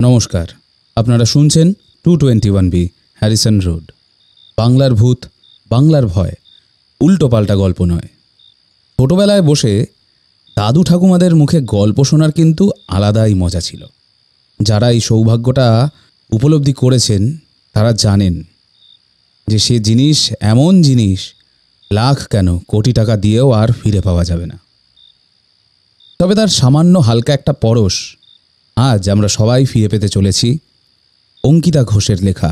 নমস্কার, আপনারা শুনছেন 221B হ্যারিসন রোড। বাংলার ভূত, বাংলার ভয়, উল্টো পাল্টা গল্প নয়। ছোটবেলায় বসে দাদু ঠাকুমাদের মুখে গল্প শোনার কিন্তু আলাদাই মজা ছিল। যারা এই সৌভাগ্যটা উপলব্ধি করেছেন তারা জানেন যে সে জিনিস এমন জিনিস লাখ কেন কোটি টাকা দিয়েও আর ফিরে পাওয়া যাবে না। তবে তার সামান্য হালকা একটা পরশ আজ আমরা সবাই ফিরে পেতে চলেছি অঙ্কিতা ঘোষের লেখা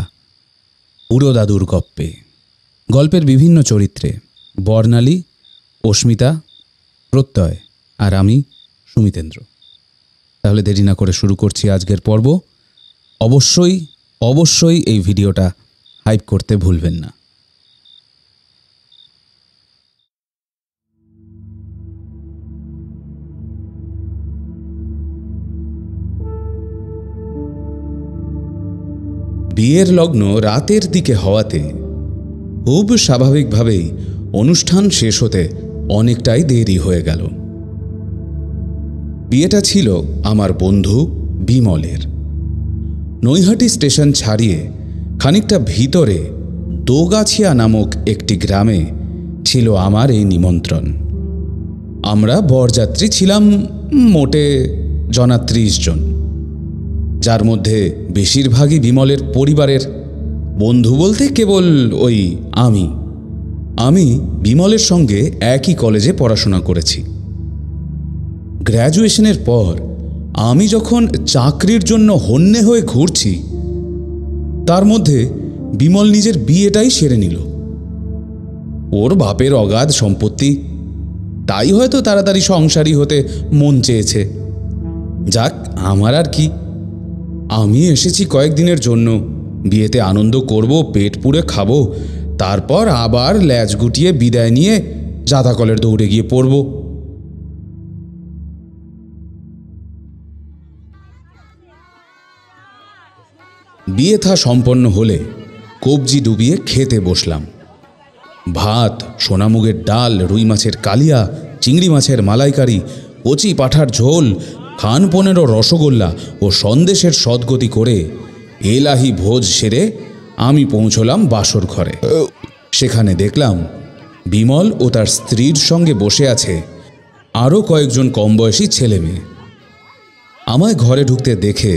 বুড়ো দাদুর গপ্পে। গল্পের বিভিন্ন চরিত্রে বর্ণালী, অস্মিতা, প্রত্যয় আর আমি সুমিতেন্দ্র। তাহলে দেরি না করে শুরু করছি আজকের পর্ব। অবশ্যই এই ভিডিওটা হাইপ করতে ভুলবেন না। বিয়ের লগ্ন রাতের দিকে হওয়াতে খুব স্বাভাবিকভাবেই অনুষ্ঠান শেষ হতে অনেকটাই দেরি হয়ে গেল। বিয়েটা ছিল আমার বন্ধু বিমলের। নৈহাটি স্টেশন ছাড়িয়ে খানিকটা ভিতরে দোগাছিয়া নামক একটি গ্রামে ছিল আমার এই নিমন্ত্রণ। আমরা বরযাত্রী ছিলাম মোটে 30 জন, যার মধ্যে বেশিরভাগই বিমলের পরিবারের। বন্ধু বলতে কেবল ওই আমি বিমলের সঙ্গে একই কলেজে পড়াশোনা করেছি। গ্র্যাজুয়েশনের পর আমি যখন চাকরির জন্য হন্যে হয়ে ঘুরছি, তার মধ্যে বিমল নিজের বিয়েটাই সেরে নিল। ওর বাপের অগাধ সম্পত্তি, তাই হয়তো তাড়াতাড়ি সংসারী হতে মন চেয়েছে। যাক, আমার আর কি। আমি এসেছি কয়েকদিনের জন্য, বিয়েতে আনন্দ করব, পেট পুড়ে খাবো, তারপর আবার ল্যাজ গুটিয়ে বিদায় নিয়ে জাদাকলের দৌড়ে গিয়ে পড়ব। বিয়ে থা সম্পন্ন হলে কবজি ডুবিয়ে খেতে বসলাম। ভাত, সোনামুগের ডাল, রুই মাছের কালিয়া, চিংড়ি মাছের মালাইকারি, কচি পাঁঠার ঝোল, খান 15 রসগোল্লা ও সন্দেশের সদ্গতি করে এলাহি ভোজ সেরে আমি পৌঁছলাম বাসর ঘরে। সেখানে দেখলাম বিমল ও তার স্ত্রীর সঙ্গে বসে আছে আরও কয়েকজন কমবয়সী ছেলে মেয়ে। আমায় ঘরে ঢুকতে দেখে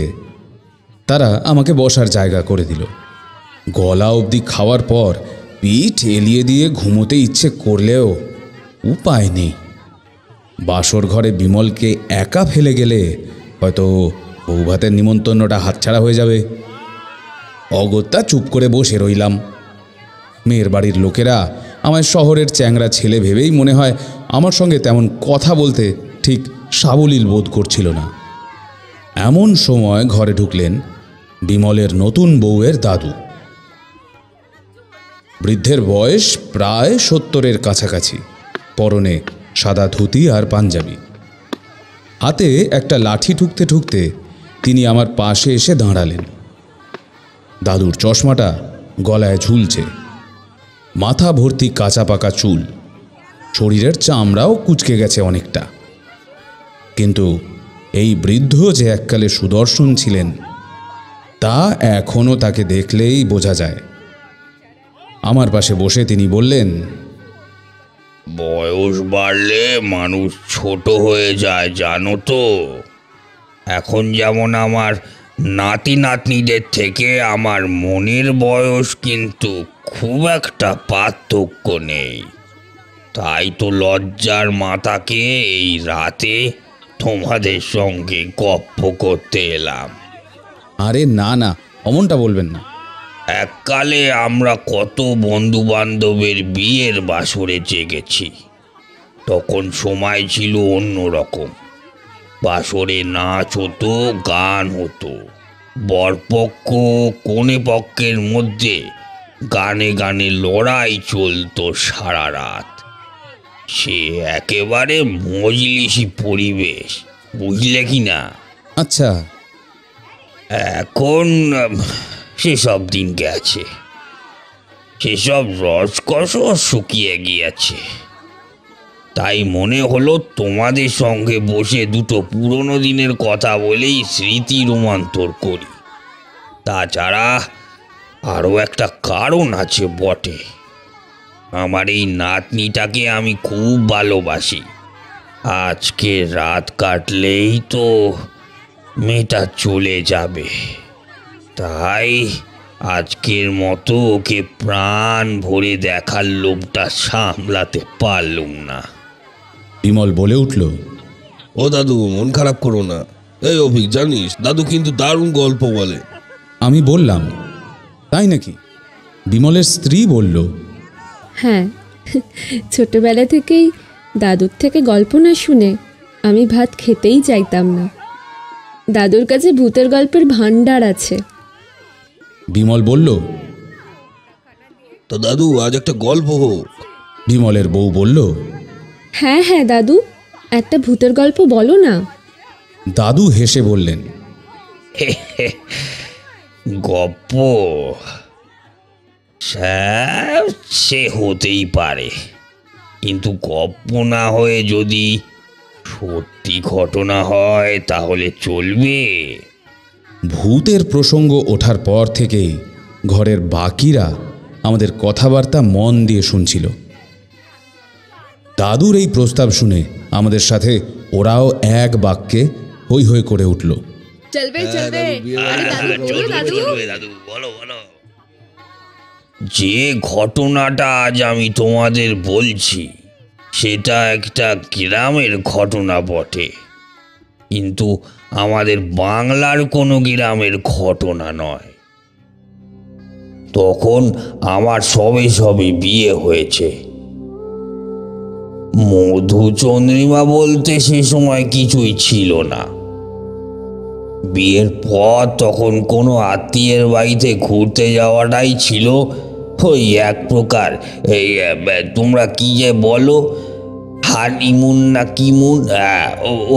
তারা আমাকে বসার জায়গা করে দিল। গলা অবধি খাওয়ার পর পিঠ এলিয়ে দিয়ে ঘুমোতে ইচ্ছে করলেও উপায় নেই। বাসর ঘরে বিমলকে একা ফেলে গেলে হয়তো বৌভাতের নিমন্ত্রণটা হাতছাড়া হয়ে যাবে। অগত্যা চুপ করে বসে রইলাম। মেয়ের বাড়ির লোকেরা আমায় শহরের চ্যাংড়া ছেলে ভেবেই মনে হয় আমার সঙ্গে তেমন কথা বলতে ঠিক সাবলীল বোধ করছিল না। এমন সময় ঘরে ঢুকলেন বিমলের নতুন বউয়ের দাদু। বৃদ্ধের বয়স প্রায় 70-এর কাছাকাছি, পরনে সাদা ধুতি আর পাঞ্জাবি। হাতে একটা লাঠি ঠুকতে ঠুকতে তিনি আমার পাশে এসে দাঁড়ালেন। দাদুর চশমাটা গলায় ঝুলছে, মাথা ভর্তি কাঁচা পাকা চুল, শরীরের চামড়াও কুঁচকে গেছে অনেকটা। কিন্তু এই বৃদ্ধ যে এককালে সুদর্শন ছিলেন তা এখনও তাকে দেখলেই বোঝা যায়। আমার পাশে বসে তিনি বললেন, বয়স বাড়লে মানুষ ছোট হয়ে যায় জানো তো। এখন যেমন আমার নাতি নাতনিদের থেকে আমার মনের বয়স কিন্তু খুব একটা পার্থক্য নেই। তাই তো লজ্জার মাথাকে এই রাতে তোমাদের সঙ্গে গপ্প করতে এলাম। আরে না না, অমনটা বলবেন না। এককালে আমরা কত বন্ধু বান্ধবের বিয়ের বাসরে জেগেছি। তখন সময় ছিল অন্যরকম। বাসরে নাচ হতো, গান হতো, বরপক্ষ কনে পক্ষের মধ্যে গানে গানে লড়াই চলতো সারা রাত। সে একেবারে মজলিসি পরিবেশ, বুঝলে কি না? আচ্ছা। এখন সেসব দিন গেছে, সেসব রসকস শুকিয়ে গিয়েছে। তাই মনে হলো তোমাদের সঙ্গে বসে দুটো পুরনো দিনের কথা বলেই স্মৃতি রোমান্তর করি। তাছাড়া আরও একটা কারণ আছে বটে। আমার এই নাতনিটাকে আমি খুব ভালোবাসি। আজকে রাত কাটলেই তো মেয়েটা চলে যাবে, তাই আজকের মতো ওকে প্রাণ ভরে দেখার লোভটা সামলাতে পারলুম না। বিমল বলে উঠল, ও দাদু, মন খারাপ করো না। এই অভিক, জানিস দাদু কিন্তু দারুণ গল্প বলে। আমি বললাম, তাই নাকি? বিমলের স্ত্রী বলল, হ্যাঁ, ছোটবেলা থেকেই দাদুর থেকে গল্প না শুনে আমি ভাত খেতেই চাইতাম না। দাদুর কাছে ভূতের গল্পের ভাণ্ডার আছে। বিমল বলল, তো দাদু, আজ একটা গল্প হোক। বিমলের বউ বলল, হ্যাঁ হ্যাঁ দাদু, একটা ভূতের গল্প বলো না। দাদু হেসে বললেন, গপ্প সে হতেই পারে, কিন্তু গপ্প না হয়ে যদি সত্যি ঘটনা হয় তাহলে চলবে। ভূতের প্রসঙ্গ ওঠার পর থেকেই ঘরের বাকিরা আমাদের কথাবার্তা মন দিয়ে শুনছিল। দাদুর এই প্রস্তাব শুনে আমাদের সাথে ওরাও এক বাক্যে হৈ হৈ করে উঠল। চলবে চলবে, দাদু বলো বলো। যে ঘটনাটা আজ আমি তোমাদের বলছি সেটা একটা গ্রামের ঘটনা বটে, কিন্তু আমাদের বাংলার কোনো গ্রামের ঘটনা নয়। তখন আমার সবে সবে বিয়ে হয়েছে। মধুচন্দ্রিমা বলতে সে সময় কিছুই ছিল না। বিয়ের পর তখন কোনো আত্মীয়ের বাড়িতে ঘুরতে যাওয়াটাই ছিল ওই এক প্রকার, এই তোমরা কি যে বলো, হানিমুন না কি মুন,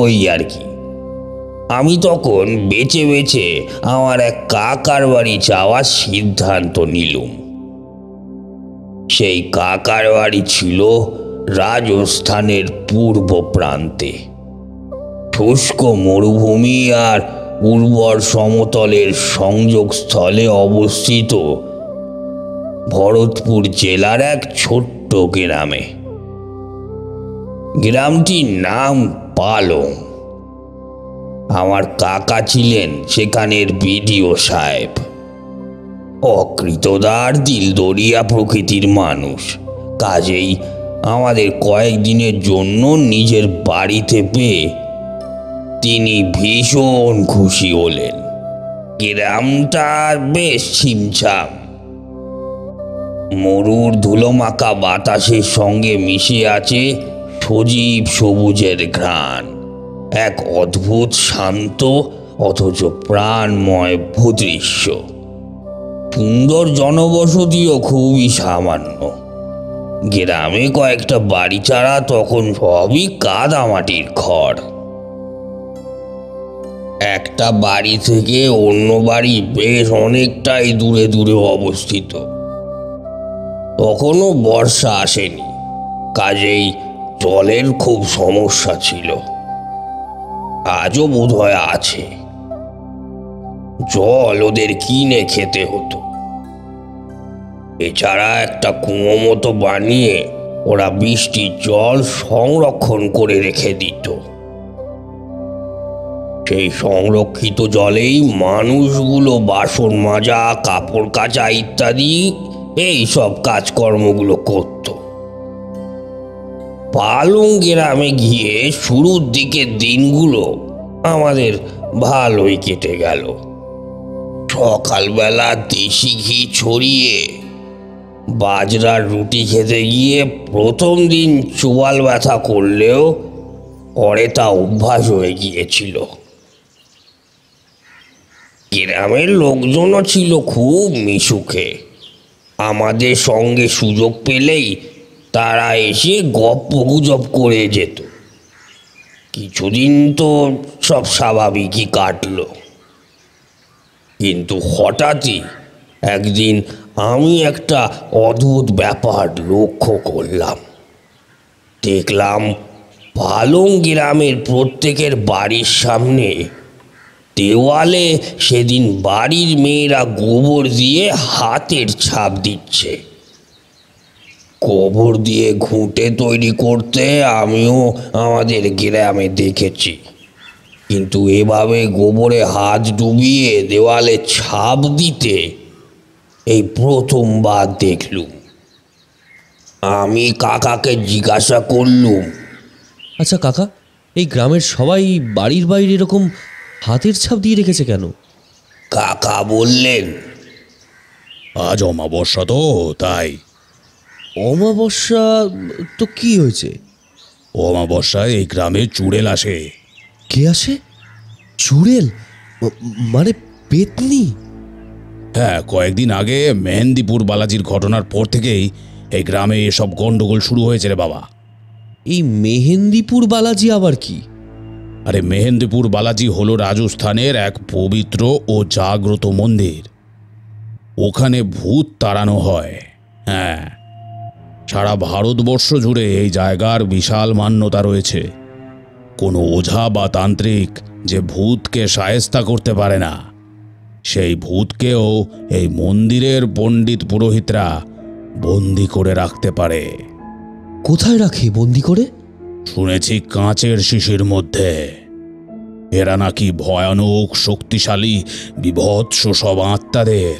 ওই আর কি। আমি তখন বেছে বেছে আমার এক কাকার বাড়ি যাওয়ার সিদ্ধান্ত নিলুম। সেই কাকার বাড়ি ছিল রাজস্থানের পূর্ব প্রান্তে। শুষ্ক মরুভূমি আর উর্বর সমতলের সংযোগস্থলে অবস্থিত ভরতপুর জেলার এক ছোট্ট গ্রামে। গ্রামটির নাম পালং। আমার কাকা ছিলেন সেখানের বিডিও সাহেব। অকৃতদার দিলদরিয়া প্রকৃতির মানুষ, কাজেই আমাদের কয়েকদিনের জন্য নিজের বাড়িতে পেয়ে তিনি ভীষণ খুশি হলেন। গ্রামটা বেশ ছিমছাম, মরুর ধুলোমাখা বাতাসের সঙ্গে মিশে আছে সজীব সবুজের ঘ্রাণ। এক অদ্ভুত শান্ত অথচ প্রাণময় ভূদৃশ্য। সুন্দর জনবসতিও খুবই সামান্য। গ্রামে কয়েকটা বাড়ি ছাড়া তখন সবই কাদামাটির ঘর। একটা বাড়ি থেকে অন্য বাড়ি বেশ অনেকটাই দূরে দূরে অবস্থিত। তখনও বর্ষা আসেনি, কাজেই জলের খুব সমস্যা ছিল। আজও বোধহয় আছে। জল ওদের কিনে খেতে হতো। এছাড়া একটা কুয়ো মতো বানিয়ে ওরা বৃষ্টির জল সংরক্ষণ করে রেখে দিত। সেই সংরক্ষিত জলেই মানুষগুলো বাসন মাজা, কাপড় কাচা ইত্যাদি এই সব কাজকর্মগুলো করত। পালং গ্রামে গিয়ে শুরুর দিকের দিনগুলো আমাদের ভালোই কেটে গেল। সকালবেলা দেশি ঘি ছড়িয়ে বাজরার রুটি খেতে গিয়ে প্রথম দিন চোয়াল ব্যথা করলেও পরে তা অভ্যাস হয়ে গিয়েছিল। গ্রামের লোকজনও ছিল খুব মিশুকে। আমাদের সঙ্গে সুযোগ পেলেই তারা এসে গপ্পগুজব করে যেত। কিছুদিন তো সব স্বাভাবিকই কাটলো, কিন্তু হঠাৎই একদিন আমি একটা অদ্ভুত ব্যাপার লক্ষ্য করলাম। দেখলাম পালং গ্রামের প্রত্যেকের বাড়ির সামনে দেওয়ালে সেদিন বাড়ির মেয়েরা গোবর দিয়ে হাতের ছাপ দিচ্ছে। গোবর দিয়ে ঘুঁটে তৈরি করতে আমিও আমাদের গ্রামে দেখেছি, কিন্তু এভাবে গোবরে হাত ডুবিয়ে দেওয়ালে ছাপ দিতে এই প্রথমবার দেখলুম। আমি কাকাকে জিজ্ঞাসা করলুম, আচ্ছা কাকা, এই গ্রামের সবাই বাড়ির বাইরে এরকম হাতের ছাপ দিয়ে রেখেছে কেন? কাকা বললেন, আজ অমাবস্যা তো তাই। অমাবস্যা তো কি হয়েছে? অমাবস্যায় এই গ্রামে চুড়েল আসে। কে আসে? চুড়েল মানে পেতনি? হ্যাঁ, কয়েকদিন আগে মেহেন্দিপুর বালাজির ঘটনার পর থেকেই এই গ্রামে এসব গন্ডগোল শুরু হয়েছে রে বাবা। এই মেহেন্দিপুর বালাজি আবার কি? আরে মেহেন্দিপুর বালাজি হলো রাজস্থানের এক পবিত্র ও জাগ্রত মন্দির। ওখানে ভূত তাড়ানো হয়। হ্যাঁ, সারা ভারতবর্ষ জুড়ে এই জায়গার বিশাল মান্যতা রয়েছে। কোনো ওঝা বা তান্ত্রিক যে ভূতকে শায়েস্তা করতে পারে না, সেই ভূতকেও এই মন্দিরের পণ্ডিত পুরোহিতরা বন্দি করে রাখতে পারে। কোথায় রাখে বন্দি করে? শুনেছি কাঁচের শিশির মধ্যে। এরা নাকি ভয়ানক শক্তিশালী বিভৎস সব আত্মাদের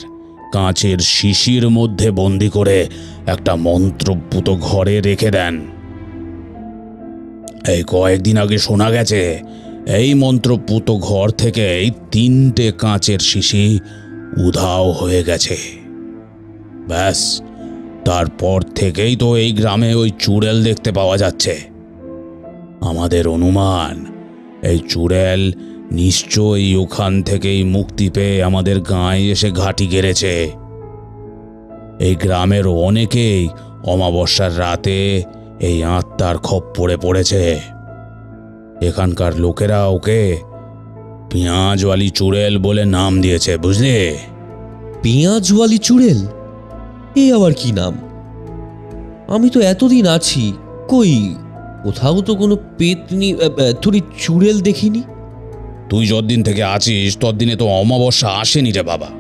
কাঁচের শিশির মধ্যে বন্দি করে একটা মন্ত্রপুত ঘরে রেখে দেন। এই কয়েকদিন আগে শোনা গেছে এই মন্ত্রপুত ঘর থেকে এই 3টে কাঁচের শিশি উধাও হয়ে গেছে। ব্যাস, তারপর থেকেই তো এই গ্রামে ওই চুড়েল দেখতে পাওয়া যাচ্ছে। আমাদের অনুমান এই চুড়েল নিশ্চয়ই ওখান থেকেই মুক্তি পেয়ে আমাদের গাঁয়ে এসে ঘাঁটি গেড়েছে। এই গ্রামের অনেকেই অমাবস্যার রাতে এই আত্মার খপ্পরে পড়েছে। এখানকার লোকেরা ওকে পেঁয়াজওয়ালি চুড়েল বলে নাম দিয়েছে, বুঝলে? পেঁয়াজওয়ালি চুড়েল? এ আবার কি নাম? আমি তো এতদিন আছি, কই কোথাও তো কোনো পেতনি থরি চুড়েল দেখিনি। তুই যতদিন থেকে আছিস ততদিনে তো অমাবস্যা আসেনি রে বাবা।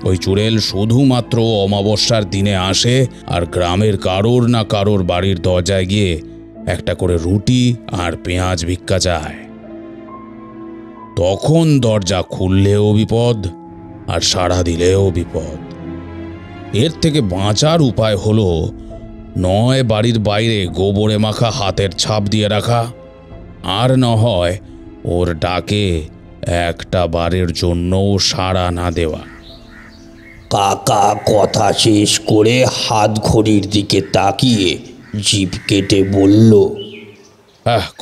ওই চুড়েল শুধুমাত্র অমাবস্যার দিনে আসে আর গ্রামের কারোর না কারোর বাড়ির দরজায় গিয়ে একটা করে রুটি আর পেঁয়াজ ভিক্ষা চায়। তখন দরজা খুললেও বিপদ আর সাড়া দিলেও বিপদ। এর থেকে বাঁচার উপায় হলো নয় বাড়ির বাইরে গোবরে মাখা হাতের ছাপ দিয়ে রাখা, আর না হয় ওর ডাকে একটা বারের জন্যও সাড়া না দেওয়া। কাকা কথা শেষ করে হাত ঘড়ির দিকে তাকিয়ে জিভ কেটে বলল,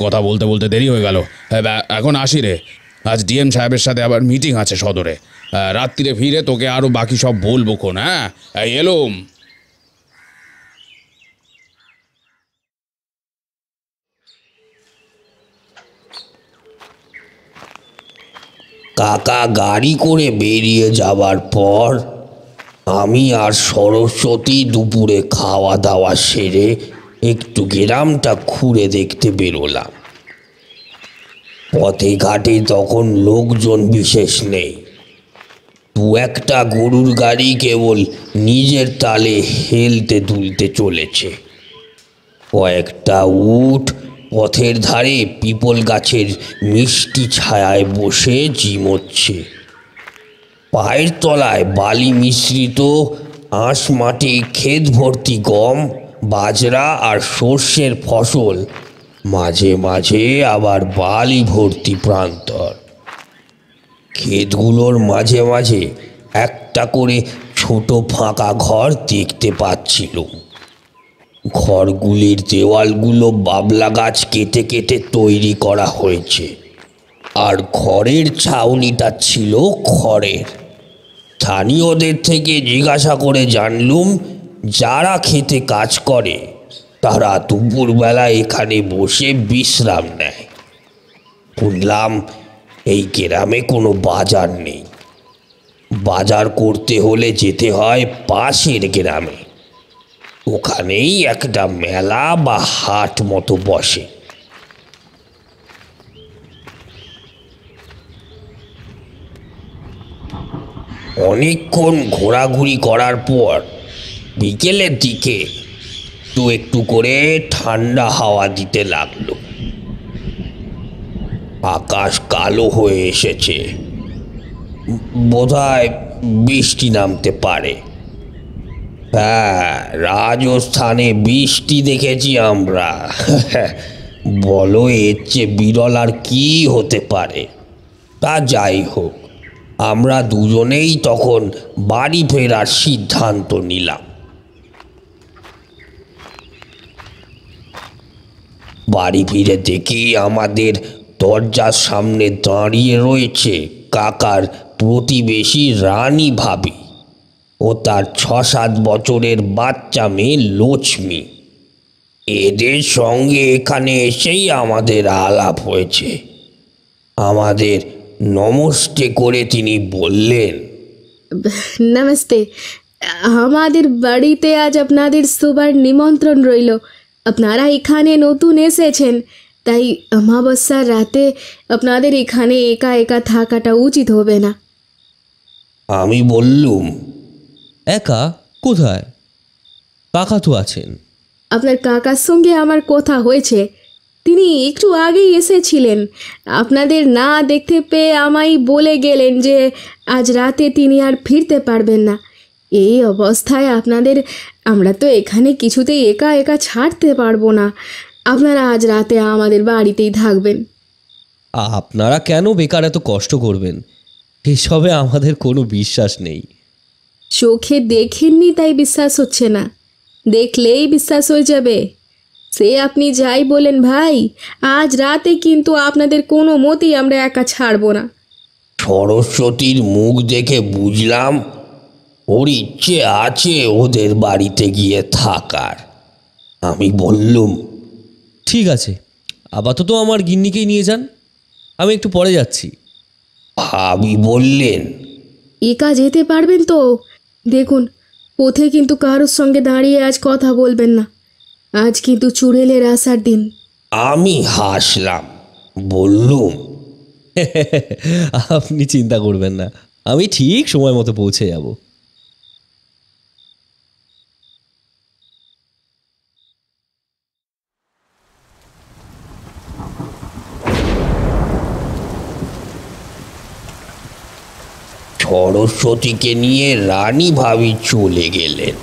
কথা বলতে বলতে দেরি হয়ে গেল। এখন আসি রে, আজ ডিএম সাহেবের সাথে আবার মিটিং আছে সদরে। রাত্রিরে ফিরে তোকে আরও বাকি সব বলবো খন। হ্যাঁ, এলুম। কাকা গাড়ি করে বেরিয়ে যাবার পর আমি আর সরস্বতী দুপুরে খাওয়া দাওয়া সেরে একটু গ্রামটা ঘুরে দেখতে বেরোলাম। পথে ঘাটে তখন লোকজন বিশেষ নেই। 2-1টা গরুর গাড়ি কেবল নিজের তালে হেলতে দুলতে চলেছে। কয়েকটা উট পথের ধারে পিপল গাছের মিষ্টি ছায়ায় বসে ঝিমোচ্ছে। পায়ের তলায় বালি মিশ্রিত আঁশ মাটি, ক্ষেত ভর্তি গম, বাজরা আর সর্ষের ফসল, মাঝে মাঝে আবার বালি ভর্তি প্রান্তর। ক্ষেতগুলোর মাঝে মাঝে একটা করে ছোট ফাঁকা ঘর দেখতে পাচ্ছিল। ঘরগুলির দেওয়ালগুলো বাবলা গাছ কেটে কেটে তৈরি করা হয়েছে, আর ঘরের ছাউনিটা ছিল খড়ের। স্থানীয়দের থেকে জিজ্ঞাসা করে জানলুম যারা খেতে কাজ করে তারা দুপুরবেলা এখানে বসে বিশ্রাম নেয়। শুনলাম এই গ্রামে কোনো বাজার নেই। বাজার করতে হলে যেতে হয় পাশের গ্রামে। ওখানেই একটা মেলা বা হাট মতো বসে। অনেকক্ষণ ঘোরাঘুরি করার পর বিকেলের দিকে একটু একটু করে ঠান্ডা হাওয়া দিতে লাগলো। আকাশ কালো হয়ে এসেছে, বোধহয় বৃষ্টি নামতে পারে। হ্যাঁ, রাজস্থানে বৃষ্টি দেখেছি আমরা। বলো, এর চেয়ে বিরল আর কি হতে পারে? তা যাই হোক, আমরা দুজনেই তখন বাড়ি ফেরার সিদ্ধান্ত নিলাম। বাড়ি ফিরে দেখি আমাদের দরজার সামনে দাঁড়িয়ে রয়েছে কাকার প্রতিবেশী রানী ভাবি ও তার 6-7 বছরের বাচ্চা মেয়ে লক্ষ্মী। এদের সঙ্গে এখানে এসেই আমাদের আলাপ হয়েছে। আমাদের নমস্তে করে তিনি বললেন, নমস্তে, আমাদের বাড়িতে আজ আপনাদের সবার নিমন্ত্রণ রইল। আপনারা এখানে নতুন এসেছেন, তাই অমাবস্যার রাতে আপনাদের এখানে একা একা থাকাটা উচিত হবে না। আমি বললুম, একা কোথায়? কাকা তো আছেন। আপনার কাকার সঙ্গে আমার কথা হয়েছে, তিনি একটু আগেই এসেছিলেন। আপনাদের না দেখতে পেয়ে আমায় বলে গেলেন যে আজ রাতে তিনি আর ফিরতে পারবেন না। এই অবস্থায় আমরা তো এখানে কিছুতেই একা একা ছাড়তে পারবো না। আপনারা আজ রাতে আমাদের বাড়িতেই থাকবেন। আপনারা কেন বেকার এত কষ্ট করবেন? এসবে আমাদের কোনো বিশ্বাস নেই। চোখে দেখেননি তাই বিশ্বাস হচ্ছে না, দেখলেই বিশ্বাস হয়ে যাবে। সে আপনি যাই বলেন ভাই, আজ রাতে কিন্তু আপনাদের কোনো মতেই আমরা একা ছাড়বো না। সরস্বতীর মুখ দেখে বুঝলাম ওর ইচ্ছে আছে ওদের বাড়িতে গিয়ে থাকার। আমি বললুম, ঠিক আছে, আপাতত আমার গিন্নিকেই নিয়ে যান, আমি একটু পরে যাচ্ছি। ভাবি বললেন, একা যেতে পারবেন তো? দেখুন, পথে কিন্তু কারোর সঙ্গে দাঁড়িয়ে আজ কথা বলবেন না। আজ কিন্তু চুড়েলের আসার দিন। আমি হাসলাম, বললুম, আপনি চিন্তা করবেন না, আমি ঠিক সময় মতো পৌঁছে যাব। সরস্বতীকে নিয়ে রানী ভাবি চলে গেলেন।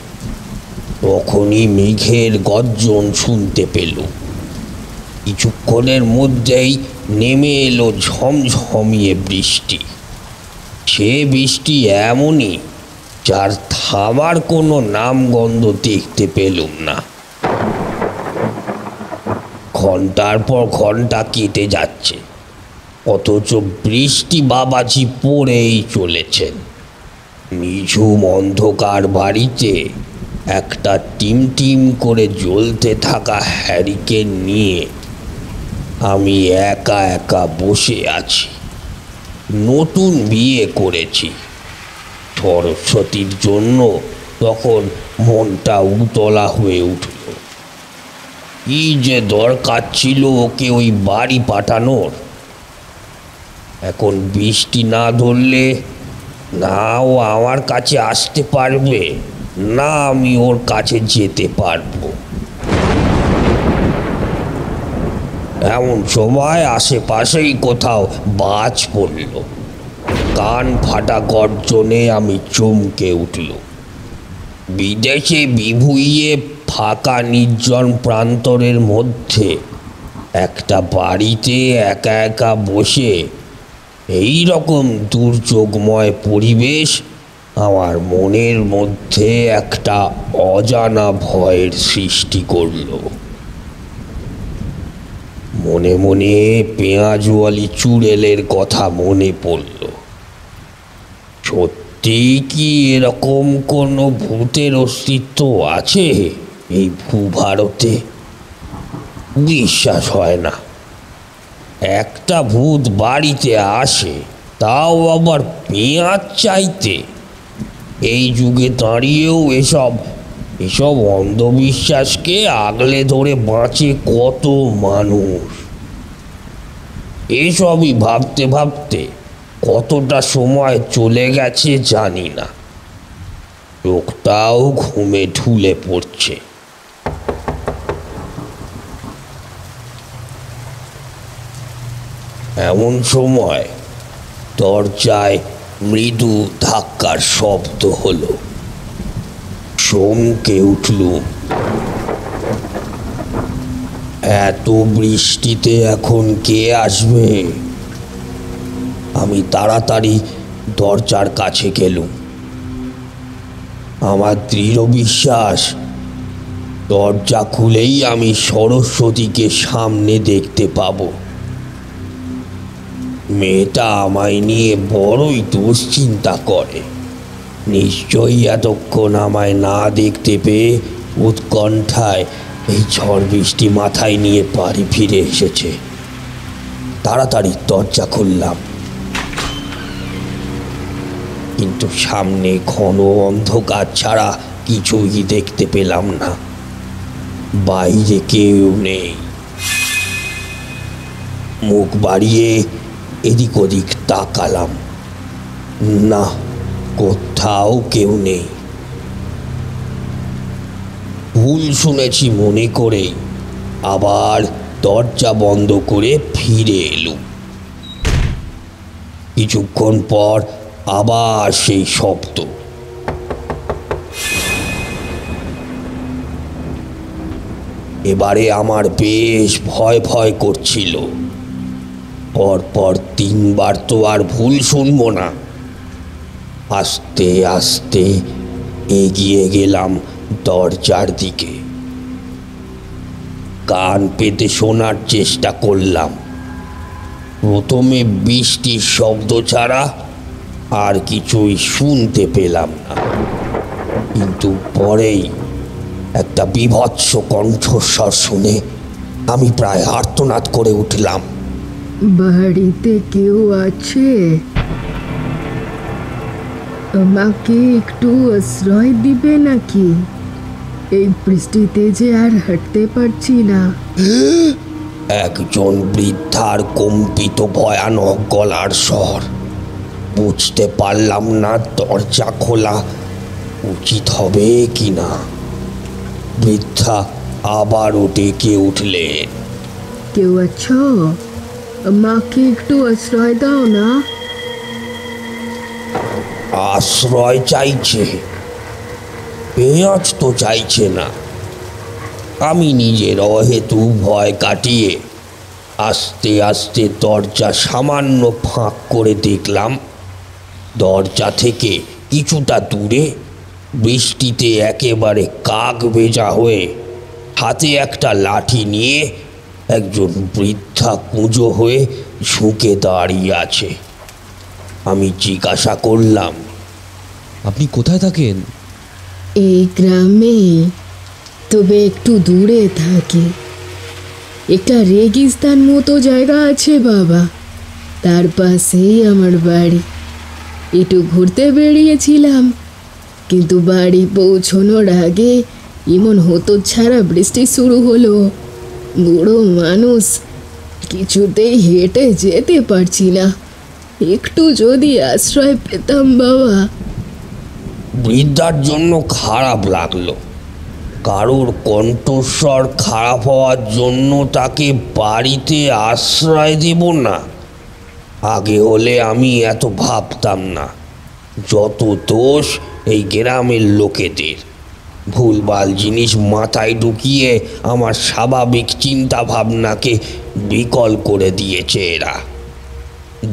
তখনই মেঘের গর্জন শুনতে পেল। কিছুক্ষণের মধ্যেই নেমে এলো ঝমঝমিয়ে বৃষ্টি। সে বৃষ্টি এমনই যার থামার কোনো নামগন্ধ দেখতে পেলুম না। ঘন্টার পর ঘন্টা কেটে যাচ্ছে, অথচ বৃষ্টি বাবাজি পড়েই চলেছেন। নিঝুম অন্ধকার বাড়িতে একটা টিমটিম করে জ্বলতে থাকা হ্যারিকেন নিয়ে আমি একা একা বসে আছি। নতুন বিয়ে করেছি, সরস্বতীর জন্য তখন মনটা উতলা হয়ে উঠল। কি যে দরকার ছিল ওকে ওই বাড়ি পাঠানোর। এখন বৃষ্টি না ধরলে না ও আমার কাছে আসতে পারবে, না আমি ওর কাছে যেতে পারবো। এমন সময় আশেপাশেই কোথাও বাজ পড়ল। কান ফাটা গর্জনে আমি চমকে উঠল। বিদেশে বিভুইয়ে ফাঁকা নির্জন প্রান্তরের মধ্যে একটা বাড়িতে একা একা বসে এই রকম দুর্যোগময় পরিবেশ আমার মনের মধ্যে একটা অজানা ভয়ের সৃষ্টি করল। মনে মনে পেঁয়াজওয়ালি চুড়েলের কথা মনে পড়ল। সত্যি কি এরকম কোনো ভূতের অস্তিত্ব আছে এই ভূভারতে? বিশ্বাস হয় না। একটা ভূত বাড়িতে আসে, তাও আবার পেঁয়াজ চাইতে। এই যুগে দাঁড়িয়েও এসব এসব অন্ধবিশ্বাসকে আগলে ধরে বাঁচে কত মানুষ। এসবই ভাবতে ভাবতে কতটা সময় চলে গেছে জানি না। চোখটাও ঘুমে ঢুলে পড়ছে। এমন সময় দরজায় মৃদু ধাক্কার শব্দ হলো। চমকে উঠলুম। এত বৃষ্টিতে এখন কে আসবে? আমি তাড়াতাড়ি দরজার কাছে গেলুম। আমার দৃঢ় বিশ্বাস, দরজা খুলেই আমি সরস্বতীকে সামনে দেখতে পাবো। মেয়েটা আমায় নিয়ে বড়ই দুশ্চিন্তা করে। নিশ্চয়ই এতক্ষণ আমায় না দেখতে পেয়ে উৎকণ্ঠায় এই ঝড় বৃষ্টি মাথায় নিয়ে বাড়ি ফিরে এসেছে। তাড়াতাড়ি দরজা খুললাম, কিন্তু সামনে ঘন অন্ধকার ছাড়া কিছুই দেখতে পেলাম না। বাইরে কেউ নেই। মুখ বাড়িয়ে এদিক ওদিক তাকালাম, না, কোথাও কেউ নেই। ভুল শুনেছি মনে করে আবার দরজা বন্ধ করে ফিরে এলুম। কিছুক্ষণ পর আবার সেই শব্দ। এবারে আমার বেশ ভয় ভয় করছিল। পরপর 3 বার তো আর ভুল শুনবো না। আস্তে আস্তে এগিয়ে গেলাম দরজার দিকে। কান পেতে শোনার চেষ্টা করলাম। প্রথমে বৃষ্টির শব্দ ছাড়া আর কিছুই শুনতে পেলাম না, কিন্তু পরেই একটা বীভৎস কণ্ঠস্বর শুনে আমি প্রায় আর্তনাদ করে উঠলাম। বাড়িতে কেউ আছে? আমাকে একটু আশ্রয় দিবে নাকি? এই বৃষ্টিতে যে আর হাঁটতে পারছি না। একজন বৃদ্ধার কম্পিত ভয়ানক গলার স্বর। বুঝতে পারলাম না দরজা খোলা উচিত হবে কিনা। বৃদ্ধা আবারও ডেকে উঠলেন। কেউ আছো? আমাকে একটু আশ্রয় দাও না। আশ্রয় চাইছে? পেঁয়াজ তো চাইছে না। আমি নিজের অহেতু ভয় কাটিয়ে আস্তে আস্তে দরজা সামান্য ফাঁক করে দেখলাম, দরজা থেকে কিছুটা দূরে বৃষ্টিতে একেবারে কাক ভেজা হয়ে হাতে একটা লাঠি নিয়ে একজন বৃদ্ধা কুঁজো হয়ে ঝুঁকে দাঁড়িয়ে আছে। আমি জিজ্ঞাসা করলাম, আপনি কোথায় থাকেন? এই গ্রামে, তবে একটু দূরে থাকি। একটা রেগিস্তান মতো জায়গা আছে বাবা, তার পাশেই আমার বাড়ি। একটু ঘুরতে বেরিয়েছিলাম, কিন্তু বাড়ি পৌঁছানোর আগে এমন হতচ্ছাড়া বৃষ্টি শুরু হলো। বুড়ো মানুষ, কিছুতেই হেঁটে যেতে পারছি না। একটু যদি আশ্রয় পেতাম বাবা। বৃদ্ধার জন্য খারাপ লাগলো। কারোর কণ্ঠস্বর খারাপ হওয়ার জন্য তাকে বাড়িতে আশ্রয় দেব না। আগে হলে আমি এত ভাবতাম না। যত দোষ এই গ্রামের লোকেদের। ভুলভাল জিনিস মাথায় ঢুকিয়ে আমার স্বাভাবিক চিন্তা ভাবনাকে বিকল করে দিয়েছে এরা।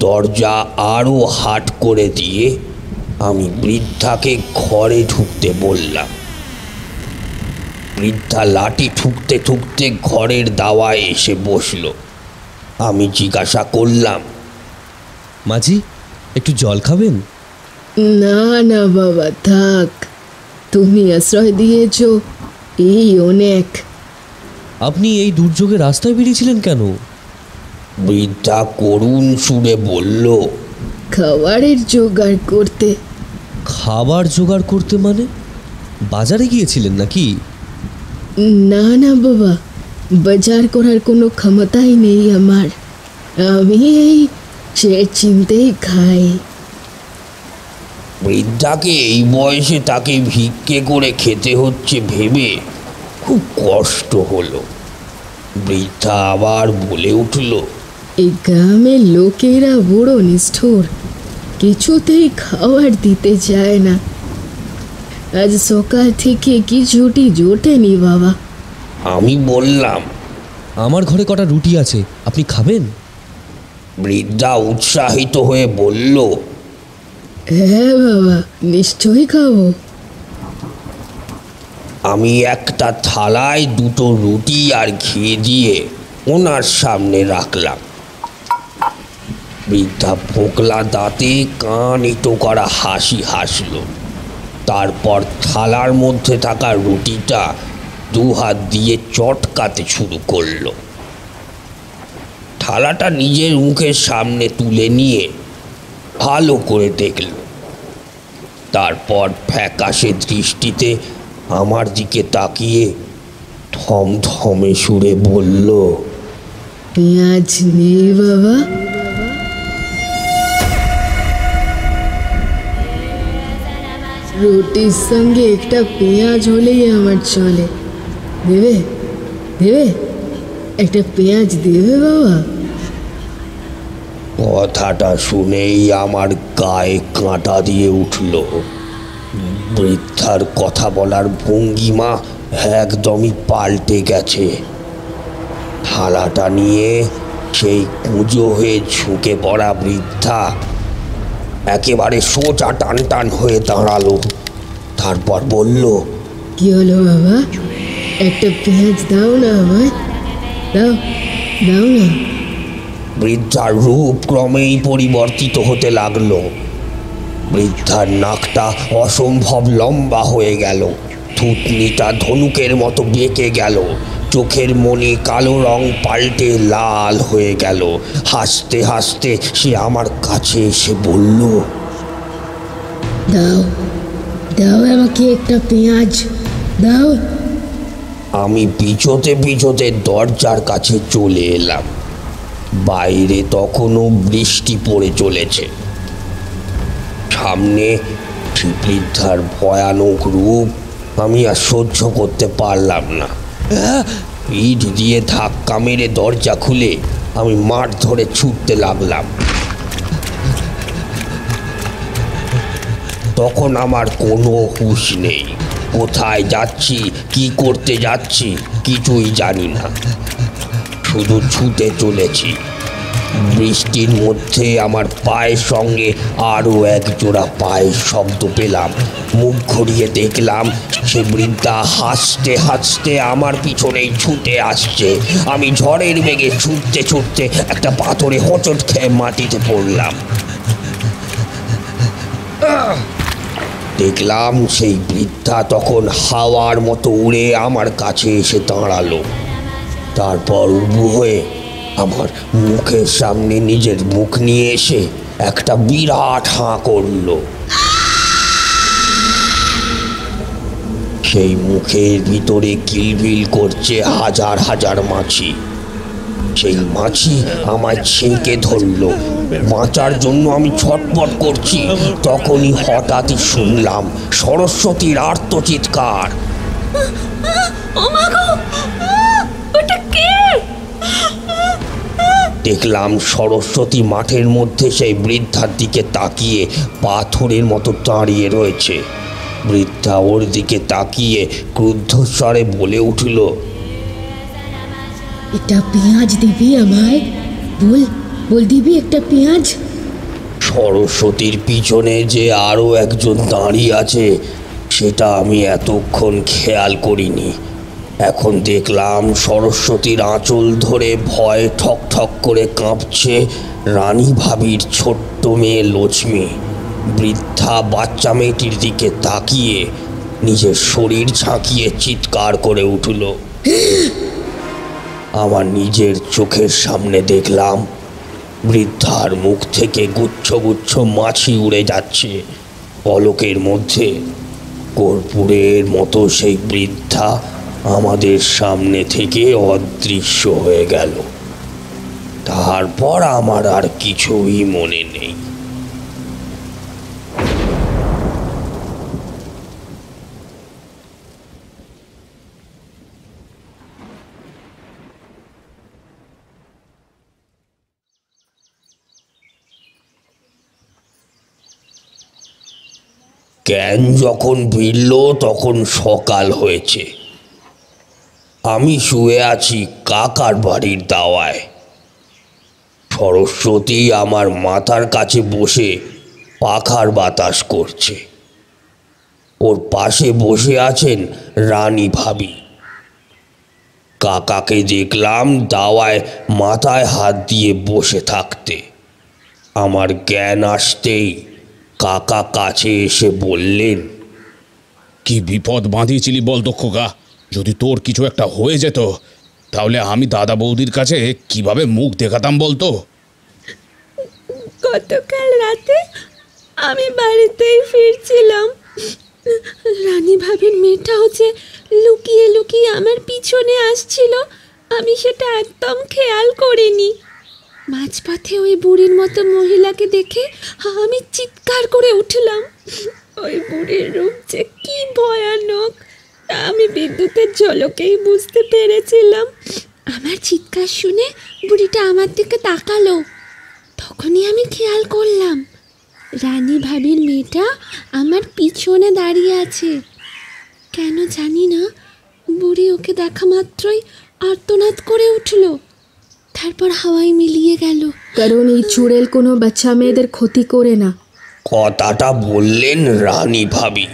দরজা আরও হাট করে দিয়ে আমি বৃদ্ধাকে ঘরে ঢুকতে বললাম। বৃদ্ধা লাঠি ঠুকতে ঠুকতে ঘরের দাওয়ায় এসে বসলো। আমি জিজ্ঞাসা করলাম, মাঝি, একটু জল খাবেন? না না বাবা, থাক। তুমি আশ্রয় দিয়েছ, এই অনেক। আপনি এই দুর্যোগে রাস্তায় বেরিয়েছিলেন কেন? বৃদ্ধা করুণ সুরে বলল, খাবারের জোগাড় করতে। খাবার জোগাড় করতে মানে? বাজারে গিয়েছিলেন নাকি? না না বাবা, বাজার করার কোনো ক্ষমতাই নেই আমার। আমি এই চিনতেই খাই। বৃদ্ধাকে এই বয়সে তাকে ভিক্ষে করে খেতে হচ্ছে ভেবে খুব কষ্ট হলো। বৃদ্ধা আবার বলে উঠল, এই গ্রামের লোকেরা বড় নিষ্ঠুর, কিছুতেই খাবার দিতে চায় না। আজ সকাল থেকে কিছুটি জোটেনি বাবা। আমি বললাম, আমার ঘরে কটা রুটি আছে, আপনি খাবেন? বৃদ্ধা উৎসাহিত হয়ে বলল, হ্যাঁ বাবা, নিশ্চয়ই খাবো। আমি একটা থালায় দুটো রুটি আর ঘি দিয়ে ওনার সামনে রাখলাম। বৃদ্ধা ফোকলা দাঁতে কান ইটো করা হাসি হাসল। তারপর থালার মধ্যে থাকা রুটিটা দু হাত দিয়ে চটকাতে শুরু করলো। থালাটা নিজের মুখের সামনে তুলে নিয়ে ভালো করে দেখল। তারপর ফ্যাকাশে দৃষ্টিতে আমার দিকে তাকিয়ে থমথমে সুরে বলল, পেঁয়াজ নেই বাবা? রুটির সঙ্গে একটা পেঁয়াজ হলেই আমার চলে। দেবে দেবে, একটা পেঁয়াজ দেবে বাবা? কথাটা শুনেই আমার গায়ে কাঁটা দিয়ে উঠল। বৃদ্ধার কথা বলার ভঙ্গিমা একদমই পাল্টে গেছে। থালাটা নিয়ে সেই কুঁজো হয়ে ঝুঁকে পড়া বৃদ্ধা একেবারে সোজা টান টান হয়ে দাঁড়ালো। তারপর বলল, কি হলো বাবা? একটা পেঁয়াজ দাও না আমায়, দাও দাও না। বৃদ্ধার রূপ ক্রমেই পরিবর্তিত হতে লাগলো। বৃদ্ধার নাকটা অসম্ভব লম্বা হয়ে গেল, থুতনিটা ধনুকের মতো বেঁকে গেল, চোখের মনি কালো রং পাল্টে লাল হয়ে গেল। হাসতে হাসতে সে আমার কাছে এসে বলল, দাও দাও আমাকে একটা পেঁয়াজ দাও। আমি পিছোতে পিছোতে দরজার কাছে চলে এলাম। বাইরে তখনও বৃষ্টি পড়ে চলেছে। সামনে বৃদ্ধার ভয়ানক রূপ আমি আর সহ্য করতে পারলাম না। পিঠ দিয়ে ধাক্কা মেরে দরজা খুলে আমি মাঠ ধরে ছুটতে লাগলাম। তখন আমার কোনো হুঁশ নেই। কোথায় যাচ্ছি, কি করতে যাচ্ছি কিছুই জানি না, শুধু ছুটে চলেছি। বৃষ্টির মধ্যে আমার পায়ের সঙ্গে আরও এক জোড়া পায়ের শব্দ পেলাম। মুখ ঘুরিয়ে দেখলাম সে বৃদ্ধা হাসতে হাসতে আমার পিছনেই ছুটে আসছে। আমি ঝড়ের বেগে ছুটতে ছুটতে একটা পাথরে হোঁচট খেয়ে মাটিতে পড়লাম। দেখলাম সেই বৃদ্ধা তখন হাওয়ার মতো উড়ে আমার কাছে এসে দাঁড়ালো। তারপর উবু হয়ে আমার মুখের সামনে নিজের মুখ নিয়ে এসে একটা বিরাট হাঁ করল। সেই মুখের ভিতরে কিলবিল করছে হাজার হাজার মাছি। সেই মাছি আমায় ছেঁকে ধরলো। বাঁচার জন্য আমি ছটফট করছি, তখনই হঠাৎই শুনলাম সরস্বতীর আর্তচিৎকার। দেখলাম সরস্বতী মাঠের মধ্যে সেই বৃদ্ধার দিকে তাকিয়ে পাথরের মতো দাঁড়িয়ে রয়েছে। বৃদ্ধা ওর দিকে তাকিয়ে ক্রুদ্ধস্বরে বলে উঠল, একটা পেঁয়াজ দিবি আমায়? বল বল, দিবি একটা পেঁয়াজ? সরস্বতীর পিছনে যে আরও একজন দাঁড়িয়ে আছে সেটা আমি এতক্ষণ খেয়াল করিনি। এখন দেখলাম সরস্বতীর আঁচল ধরে ভয়ে ঠক ঠক করে কাঁপছে রানী ভাবির ছোট্ট মেয়ে লক্ষ্মী। বৃদ্ধা বাচ্চা মেয়েটির দিকে তাকিয়ে নিজের শরীর ঝাঁকিয়ে চিৎকার করে উঠল। আমার নিজের চোখের সামনে দেখলাম বৃদ্ধার মুখ থেকে গুচ্ছ গুচ্ছ মাছি উড়ে যাচ্ছে। পলকের মধ্যে কর্পূরের মতো সেই বৃদ্ধা আমাদের সামনে থেকে অদৃশ্য হয়ে গেল। তারপর আমার আর কিছুই মনে নেই। জ্ঞান যখন ফিরল তখন সকাল হয়েছে। আমি শুয়ে আছি কাকার বাড়ির দাওয়ায়। সরস্বতী আমার মাথার কাছে বসে পাখার বাতাস করছে। ওর পাশে বসে আছেন রানী ভাবি। কাকাকে দেখলাম দাওয়ায় মাথায় হাত দিয়ে বসে থাকতে। আমার জ্ঞান আসতেই কাকা কাছে এসে বললেন, কি বিপদ বাঁধিয়েছিলি বলতো খোকা? যদি তোর কিছু একটা হয়ে যেত তাহলে আমি দাদা বৌদির কাছে কিভাবে মুখ দেখাতাম বলতো? গতকাল রাতে আমি বাড়িতেই ফিরছিলাম। রানী ভাবির মেয়েটা হচ্ছে লুকিয়ে লুকিয়ে আমার পিছনে আসছিল। আমি সেটা একদম খেয়াল করিনি। মাঝপথে ওই বুড়ির মতো মহিলাকে দেখে আমি চিৎকার করে উঠলাম। ওই বুড়ির রূপ যে কি ভয়ানক আমি বিদ্যুতের ঝলকেই বুঝতে পেরেছিলাম। আমার চিৎকার শুনে বুড়িটা আমার দিকে তাকালো। তখনই আমি খেয়াল করলাম রানী ভাবির মেয়েটা আমার পিছনে দাঁড়িয়ে আছে। কেন জানি না বুড়ি ওকে দেখা মাত্রই আর্তনাদ করে উঠল, তারপর হাওয়ায় মিলিয়ে গেল। কারণ এই চুড়েল কোনো বাচ্চা মেয়েদের ক্ষতি করে না। কথাটা বললেন রানী ভাবি।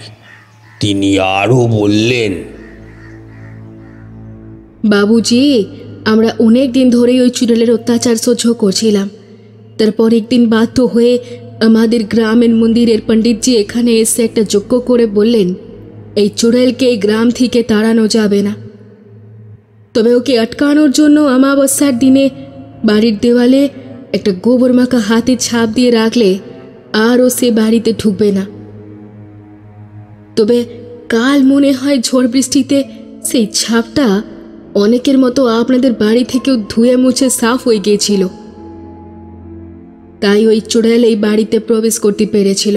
তিনি আরও বললেন, বাবুজি, আমরা অনেক দিন ধরেই ওই চুড়েলের অত্যাচার সহ্য করছিলাম। তারপর একদিন বাধ্য হয়ে আমাদের গ্রামের মন্দিরের পণ্ডিতজি এখানে এসে একটা যজ্ঞ করে বললেন এই চুড়েলকে এই গ্রাম থেকে তাড়ানো যাবে না। তবে ওকে আটকানোর জন্য অমাবস্যার দিনে বাড়ির দেওয়ালে একটা গোবর মাখা হাতের ছাপ দিয়ে রাখলে আর ও সে বাড়িতে ঢুকবে না। তবে কাল মনে হয় ঝড় বৃষ্টিতে সেই ছাপটা অনেকের মতো আপনাদের বাড়ি থেকেও ধুয়ে মুছে সাফ হয়ে গিয়েছিল। তাই ওই চুড়েল এই বাড়িতে প্রবেশ করতে পেরেছিল।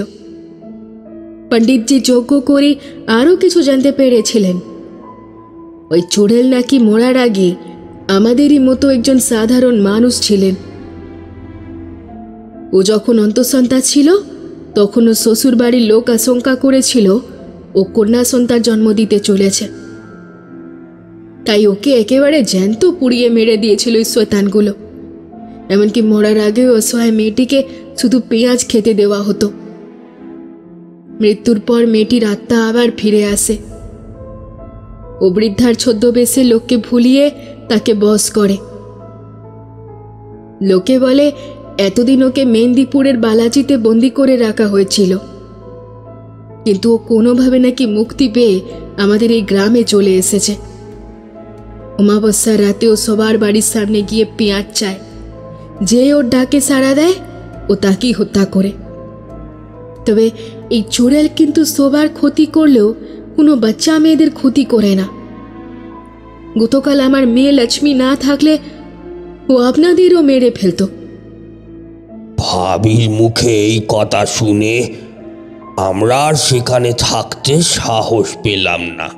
পণ্ডিতজি যজ্ঞ করে আরও কিছু জানতে পেরেছিলেন। ওই চুড়েল নাকি মরার আগে আমাদেরই মতো একজন সাধারণ মানুষ ছিলেন। ও যখন অন্তঃসন্তান ছিল তখন ও শ্বশুর বাড়ির লোক আশঙ্কা করেছিল ও কন্যা সন্তান জন্ম দিতে চলেছে। তাই ওকে একেবারে জ্যান্ত পুড়িয়ে মেরে দিয়েছিল ওই শয়তানগুলো। এমনকি মরার আগে অসহায় মেয়েটিকে শুধু পেঁয়াজ খেতে দেওয়া হতো। মৃত্যুর পর মেয়েটির আত্মা আবার ফিরে আসে। ও বৃদ্ধার ছদ্মবেশে লোককে ভুলিয়ে তাকে বশ করে। লোকে বলে এতদিন ওকে মেদিনীপুরের বালাজিতে বন্দি করে রাখা হয়েছিল, কিন্তু ও কোনোভাবে নাকি মুক্তি পেয়ে আমাদের এই গ্রামে চলে এসেছে। অমাবস্যার রাতে ও সবার বাড়ির সামনে গিয়ে পেঁয়াজ চায়। যে ওর ডাকে সাড়া দেয় ও তাকেই হত্যা করে। তবে এই চুড়েল কিন্তু সবার ক্ষতি করলেও কোনো বাচ্চা মেয়েদের ক্ষতি করে না। গতকাল আমার মেয়ে লক্ষ্মী না থাকলে ও আপনাদেরও মেরে ফেলতো। ভাবির মুখে এই কথা শুনে আমরা আর সেখানে থাকতে সাহস পেলাম না।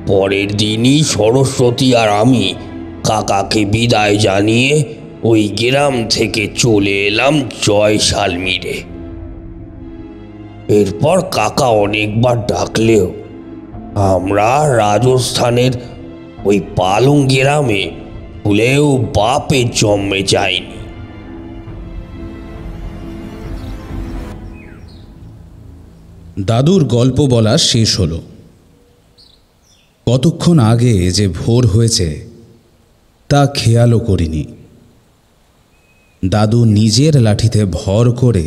পরের দিনই সরস্বতী আর আমি কাকাকে বিদায় জানিয়ে ওই গ্রাম থেকে চলে এলাম জয়সালমীরে। এরপর কাকা অনেকবার ডাকলেও আমরা রাজস্থানের ওই পালং গ্রামে ভুলেও বাপের জন্মে যাইনি। দাদুর গল্প বলা শেষ হলো। কতক্ষণ আগে যে ভোর হয়েছে তা খেয়ালও করিনি। দাদু নিজের লাঠিতে ভর করে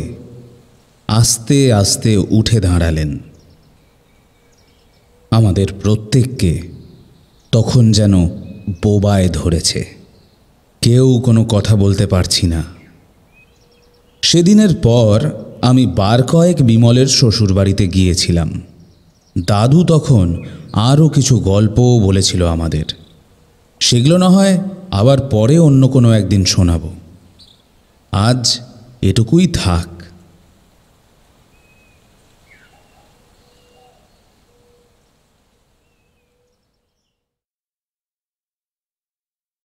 আস্তে আস্তে উঠে দাঁড়ালেন। আমাদের প্রত্যেককে তখন যেন বোবায় ধরেছে। কেউ কোনো কথা বলতে পারছি না। সেদিনের পর আমি বার কয়েক বিমলের শ্বশুরবাড়িতে গিয়েছিলাম। দাদু তখন আরও কিছু গল্পও বলেছিল আমাদের। সেগুলো না হয় আবার পরে অন্য কোনো একদিন শোনাব। আজ এটুকুই থাক।